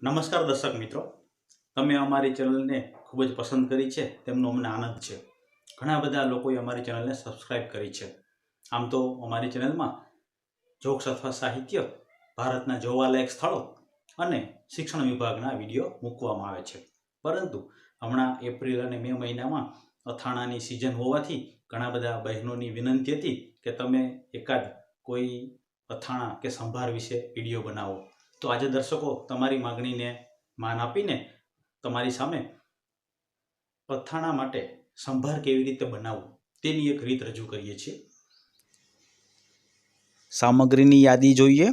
નમસ્કાર દર્શક મિત્રો, તમે અમારી ચેનલને ખૂબ જ પસંદ કરી છે તેમનો અમને આનંદ છે। ઘણા બધા લોકોએ અમારી ચેનલને સબસ્ક્રાઇબ કરી છે। આમ તો અમારી ચેનલમાં જોક્સ અથવા સાહિત્ય, ભારતના જોવાલાયક સ્થળો અને શિક્ષણ વિભાગના વિડીયો મૂકવામાં આવે છે, પરંતુ હમણાં એપ્રિલ અને મે મહિનામાં અથાણાની સિઝન હોવાથી ઘણા બધા બહેનોની વિનંતી હતી કે તમે એકાદ કોઈ અથાણા કે સંભાર વિશે વિડીયો બનાવો। તો આજે દર્શકો તમારી માગણીને માન આપીને તમારી સામે અથાણા માટે સંભાર કેવી રીતે બનાવવું તેની એક રીત રજૂ કરીએ છીએ। સામગ્રીની યાદી જોઈએ।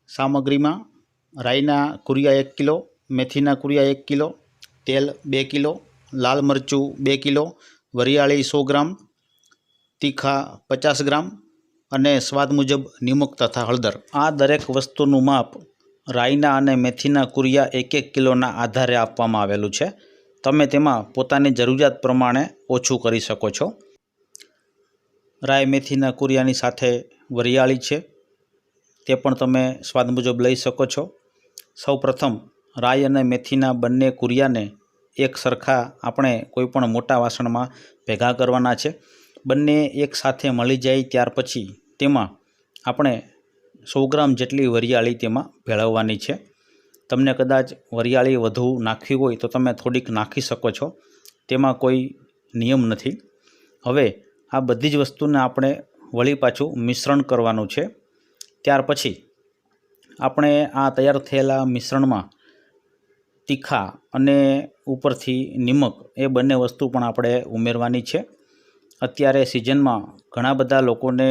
સામગ્રીમાં રાઈના કુરિયા 1 કિલો, મેથીના કુરિયા 1 કિલો, તેલ 2 કિલો, લાલ મરચું 2 કિલો, વરિયાળી 100 ગ્રામ, તીખા 50 ગ્રામ અને સ્વાદ મુજબ નિમક તથા હળદર। આ દરેક વસ્તુનું માપ રાઈના અને મેથીના કુરિયા 1-1 કિલોના આધારે આપવામાં આવેલું છે। તમે તેમાં પોતાની જરૂરિયાત પ્રમાણે ઓછું કરી શકો છો। રાઈ મેથીના કુરિયાની સાથે વરિયાળી છે, તે પણ તમે સ્વાદ મુજબ લઈ શકો છો। સૌપ્રથમ રાઈ અને મેથીના બંને કુરિયાને એક સરખા આપણે કોઈપણ મોટા વાસણમાં ભેગા કરવાના છે। બંને એક સાથે મળી જાય ત્યાર પછી તેમાં આપણે 100 ગ્રામ જેટલી વરિયાળી તેમાં ભેળવવાની છે। તમને કદાચ વરિયાળી વધુ નાખવી હોય તો તમે થોડીક નાખી શકો છો, તેમાં કોઈ નિયમ નથી। હવે આ બધી જ વસ્તુને આપણે વળી પાછું મિશ્રણ કરવાનું છે। ત્યાર પછી આપણે આ તૈયાર થયેલા મિશ્રણમાં તીખા અને ઉપરથી નિમક એ બંને વસ્તુ પણ આપણે ઉમેરવાની છે। અત્યારે સિઝનમાં ઘણા બધા લોકોને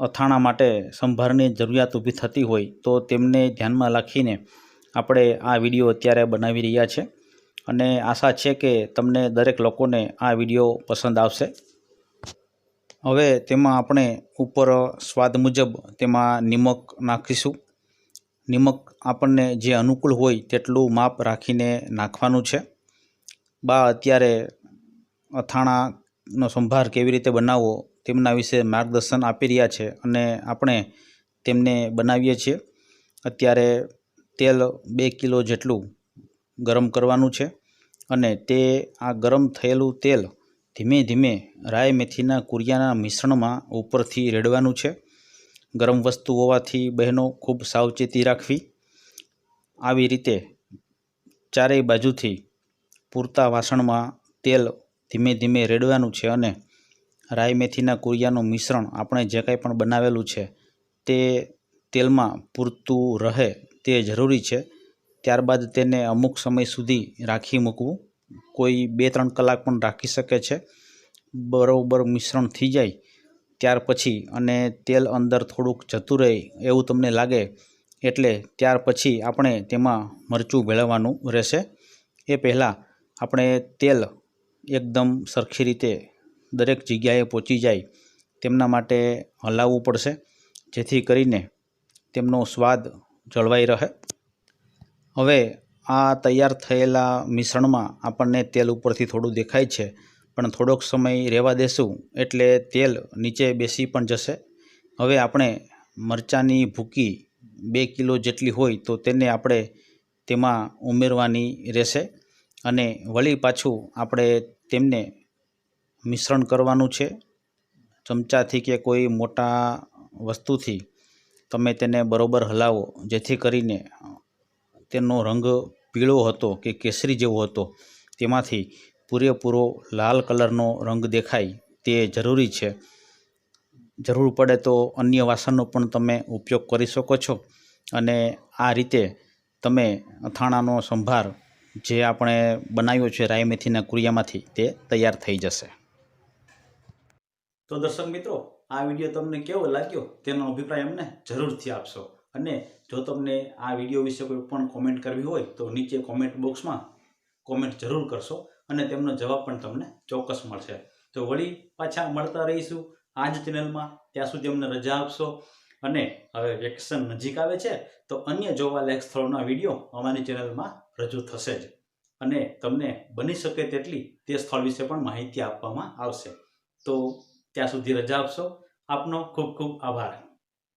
અથાણા માટે સંભારની જરૂરિયાત ઊભી થતી હોય તો તેમને ધ્યાનમાં રાખીને આપણે આ વિડીયો અત્યારે બનાવી રહ્યા છે અને આશા છે કે તમને દરેક લોકોને આ વિડીયો પસંદ આવશે। હવે તેમાં આપણે ઉપર સ્વાદ મુજબ તેમાં નિમક નાખીશું। નિમક આપણને જે અનુકૂળ હોય તેટલું માપ રાખીને નાખવાનું છે। બા અત્યારે અથાણાનો સંભાર કેવી રીતે બનાવવો તેમના વિશે માર્ગદર્શન આપી રહ્યા છે અને આપણે તેમને બનાવીએ છીએ। અત્યારે તેલ 2 કિલો જેટલું ગરમ કરવાનું છે અને તે આ ગરમ થયેલું તેલ ધીમે ધીમે રાઈ મેથીના કુરિયાના મિશ્રણમાં ઉપરથી રેડવાનું છે। ગરમ વસ્તુ હોવાથી બહેનો ખૂબ સાવચેતી રાખવી। આવી રીતે ચારેય બાજુથી પૂરતા વાસણમાં તેલ ધીમે ધીમે રેડવાનું છે અને રાઈ મેથીના કુરિયાનું મિશ્રણ આપણે જે કંઈ પણ બનાવેલું છે તે તેલમાં પૂરતું રહે તે જરૂરી છે। ત્યારબાદ તેને અમુક સમય સુધી રાખી મૂકવું, કોઈ 2-3 કલાક પણ રાખી શકે છે। બરોબર મિશ્રણ થઈ જાય ત્યાર પછી અને તેલ અંદર થોડુંક જતું રહે એવું તમને લાગે એટલે ત્યાર પછી આપણે તેમાં મરચું ભેળવવાનું રહેશે। એ પહેલાં આપણે તેલ એકદમ સરખી રીતે દરેક જગ્યાએ પહોંચી જાય તેમના માટે હલાવવું પડશે, જેથી કરીને તેમનો સ્વાદ જળવાઈ રહે। હવે આ તૈયાર થયેલા મિશ્રણમાં આપણને તેલ ઉપરથી થોડું દેખાય છે, પણ થોડોક સમય રહેવા દેશું એટલે તેલ નીચે બેસી પણ જશે। હવે આપણે મરચાંની ભૂકી 2 કિલો જેટલી હોય તો તેને આપણે તેમાં ઉમેરવાની રહેશે અને વળી પાછું આપણે તેમને મિશ્રણ કરવાનું છે। ચમચાથી કે કોઈ મોટા વસ્તુથી તમે તેને બરોબર હલાવો, જેથી કરીને તેનો રંગ પીળો હતો કે કેસરી જેવો હતો તેમાંથી પૂરેપૂરો લાલ કલરનો રંગ દેખાય તે જરૂરી છે। જરૂર પડે તો અન્ય વાસણનો પણ તમે ઉપયોગ કરી શકો છો અને આ રીતે તમે અથાણાનો સંભાર જે આપણે બનાવ્યો છે રાઈ મેથીના કુરિયામાંથી તે તૈયાર થઈ જશે। તો દર્શક મિત્રો, આ વિડીયો તમને કેવો લાગ્યો તેનો અભિપ્રાય અમને જરૂરથી આપશો અને જો તમને આ વિડીયો વિશે કોઈ પણ કોમેન્ટ કરવી હોય તો નીચે કોમેન્ટ બોક્સમાં કોમેન્ટ જરૂર કરશો અને તેમનો જવાબ પણ તમને ચોક્કસ મળશે। તો વળી પાછા મળતા રહીશું આ જ ચેનલમાં, ત્યાં સુધી અમને રજા આપશો અને હવે વેકેશન નજીક આવે છે તો અન્ય જોવાલાયક સ્થળોના વિડીયો અમારી ચેનલમાં રજૂ થશે જ અને તમને બની શકે તેટલી તે સ્થળ વિશે પણ માહિતી આપવામાં આવશે। તો ત્યાં સુધી રજા આપશો। આપનો ખૂબ ખૂબ આભાર।